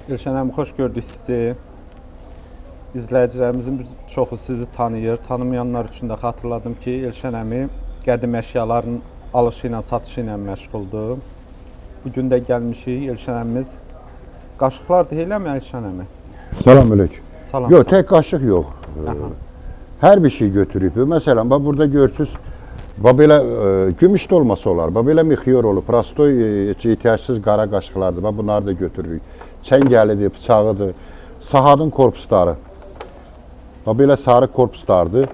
Elşən əmi, xoş gördük sizi. İzləyicilərimizin bir çoxu sizi tanıyır. Tanımayanlar üçün də xatırladım ki, Elşən əmi qədim əşyaların alışı ilə, satışı ilə məşğuldur. Bugün də gəlmişik. Elşən əmimiz qaşıqlar deyiləmi Elşən əmi? Salam əleykum. Salam. Yox, tək qaşıq yox. Hər bir şey götürüb. Məsələn, bax burada görürsüz, belə gümüş də olması olar. Belə mixyor olur, prostoy, ehtiyacsız qara qaşıqlardır. Bax bunları da götürürük. Çəngəlidir, bıçağıdır, sahadın korpusları. Bax belə sarı korpuslardır.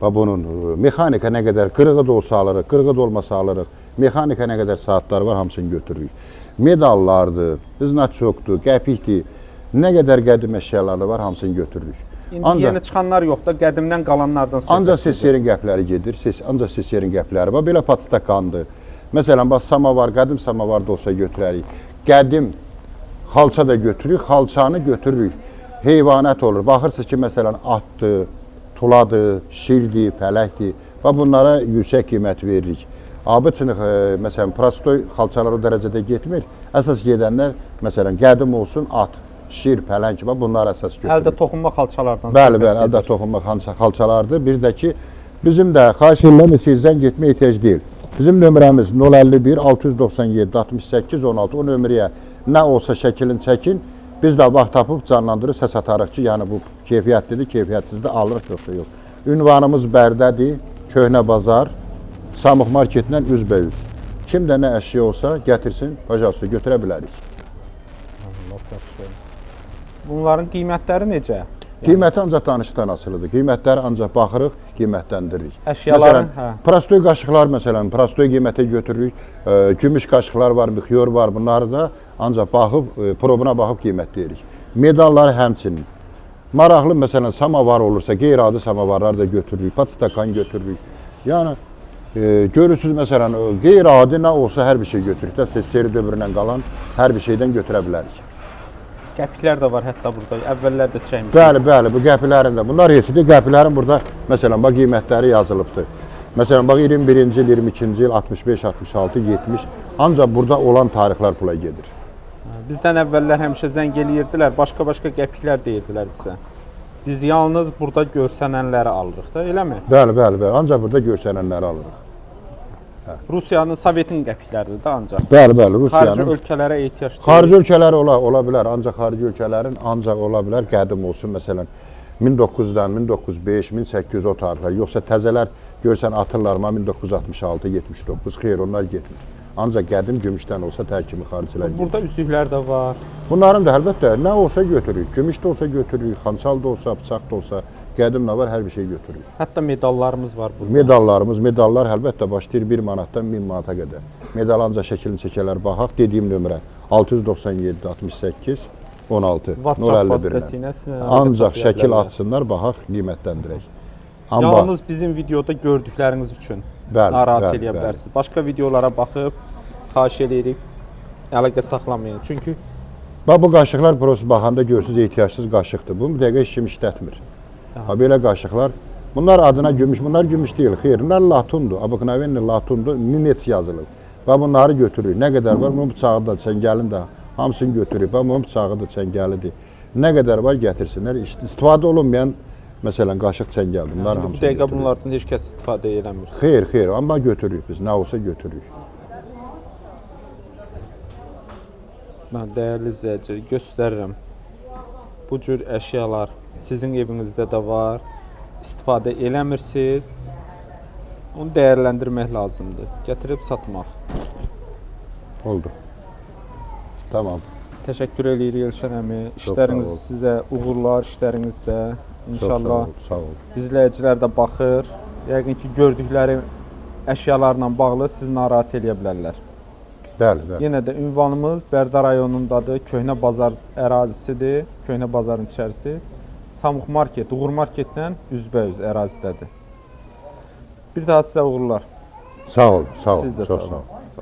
Bax bunun mexanika nə qədər qırığı da olsa alırıq, qırığı da olmasa alırıq. Mexanika nə qədər saatlar var, hamısını götürürük. Medallardır, znaçokdur, qəpikdir. Nə qədər qədim əşyaları var, hamısını götürürük. İndi yeni çıxanlar yox da, qədimdən qalanlardan söhbət. Ancaq sesyerin qəpləri gedir, ancaq sesyerin qəpləri. Bax belə patstakandır. Məsələn, bax samavar, qədim samavar da olsa götürərik. Qədim xalça da götürürük, xalçanı götürürük. Heyvanət olur. Baxırsınız ki, məsələn, atdır, tuladır, şirdir, fələkdir. Bax bunlara yüksək qiymət veririk. Abıçınıq, məsələn, prostoy xalçalar o dərəcədə getmir. Əsas gedənlər, məsələn, qədim olsun, at, şir, pələng, bunlar əsas götürür. Əldə toxunma xalçalardan. Bəli, əldə toxunma xalçalardır. Bir də ki, bizim də xahiş edirəm, sizdən getmə ehtiyac deyil. Bizim nömrəmiz 051 697 68 16. O nömrəyə nə olsa şəklini çəkin. Biz də vaxt tapıb canlandırıb səs atarıq ki, yəni bu keyfiyyətlidir, keyfiyyətsizdir, alırıq yoxsa yox. Ünvanımız Bərdədir, Köhnə Bazar, Samux Marketindən üzbəyüz. Kimdə nə əşya olsa gətirsin, bacası götürə bilərik. Bunların qiymətləri necə? Qiyməti ancaq danışıqdan asılıdır. Qiymətləri ancaq baxırıq, qiymətləndiririk. Əşyaların, prostoy qaşıqlar, məsələn, prostoy qiymətə götürürük. Gümüş qaşıqlar var, mixyor var, bunları da ancaq baxıb, probuna baxıb qiymətləyirik. Medalları həmçinin. Maraqlı, məsələn, samavar olursa, qeyri-adi samavarlar da götürürük, patstakan götürürük. Yəni, görürsünüz, məsələn, qeyri-adi nə olsa hər bir şey götürürük. Seri dövründən qalan hər bir şeydən götürə bilərik. Qəpiklər də var hətta burada, əvvəllər də çəkmiş. Bəli, bu qəpilərin də. Bunlar heçdir, qəpilərin burada, məsələn, bax, qiymətləri yazılıbdır. Məsələn, bax, 21-ci il, 22-ci il, 65, 66, 70, ancaq burada olan tarixlər pula gedir. Bizdən əvvəllər həmişə zəng eləyirdilər, başqa qəpiklər deyirdilər bizə. Biz yalnız burada görsənənləri alırıq da, eləmi? Bəli, ancaq burada görsənənləri alırıq. Rusiyanın, Sovetin qəpikləridir da ancaq. Bəli, Rusiyanın. Xarici ölkələrə ehtiyac deyil. Xarici ölkələr ola bilər, ancaq xarici ölkələrin ancaq ola bilər qədim olsun, məsələn, 1900-dən, 1905, 1800 o tarixlər, yoxsa təzələr görsən atırlar, 1966, 79, xeyr, onlar getmir. Ancaq qədim gümüşdən olsa tərkimi xaricilər gedir. Burada üzüklər də var. Bunların da əlbəttə nə olsa götürürük, gümüş də olsa götürürük, xançal da olsa, bıçaq da olsa, qədim nə var, hər bir şey götürürük. Hətta medallarımız var burada. Medallar əlbəttə başlayır 1 manatdan 1000 manata qədər. Medal ancaq şəklini çəkələr, baxaq, dediyim nömrə 697 68 16 051. Ancaq şəkil atsınlar, baxaq, qiymətləndirək. Yalnız bizim videoda gördükləriniz üçün narahat eləyə bilərsiniz. Başqa videolara baxıb, xahiş edirik, əlaqə saxlamayın. Çünki bu qaşıqlar prosto baxanda görürsünüz, ehtiyacsız qaşıqdır. Bu dəqiqə işim işlətmir. Belə qaşıqlar, bunlar adına gümüş, bunlar gümüş deyil, xeyr, bunlar latundur, abıqnavenli latundur, ninets yazılır. Bunları götürürük, nə qədər var, bunun bıçağı da, çəngəlin də, hamısını götürürük, bunun bıçağı da, çəngəlidir. Nə qədər var, gətirsinlər, istifadə olunmayan, məsələn, qaşıq çəngəl, bunlar hamısını götürürük. Bu dəqiqə bunlardan heç kəs istifadə eləmir. Xeyr, amma götürürük biz, nə olsa götürürük. Mən dəyərli izləyiciləri göstərirəm. Bu cür əşyalar sizin evinizdə də var, istifadə eləmirsiniz, onu dəyərləndirmək lazımdır, gətirib satmaq. Oldu. Tamam. Təşəkkür edirik Elşən əmi, işləriniz sizə uğurlar, işlərinizdə, inşallah. Sağ ol. İzləyicilər də baxır, yəqin ki, gördükləri əşyalarla bağlı sizi narahat eləyə bilərlər. Bəli. Yenə də ünvanımız Bərdə rayonundadır, Köhnə Bazar ərazisidir, Köhnə Bazarın içərisi. Samux Market, Uğur Marketdən üzbəyüz ərazidədir. Bir daha sizə uğurlar. Sağ ol, Siz də sağ olun.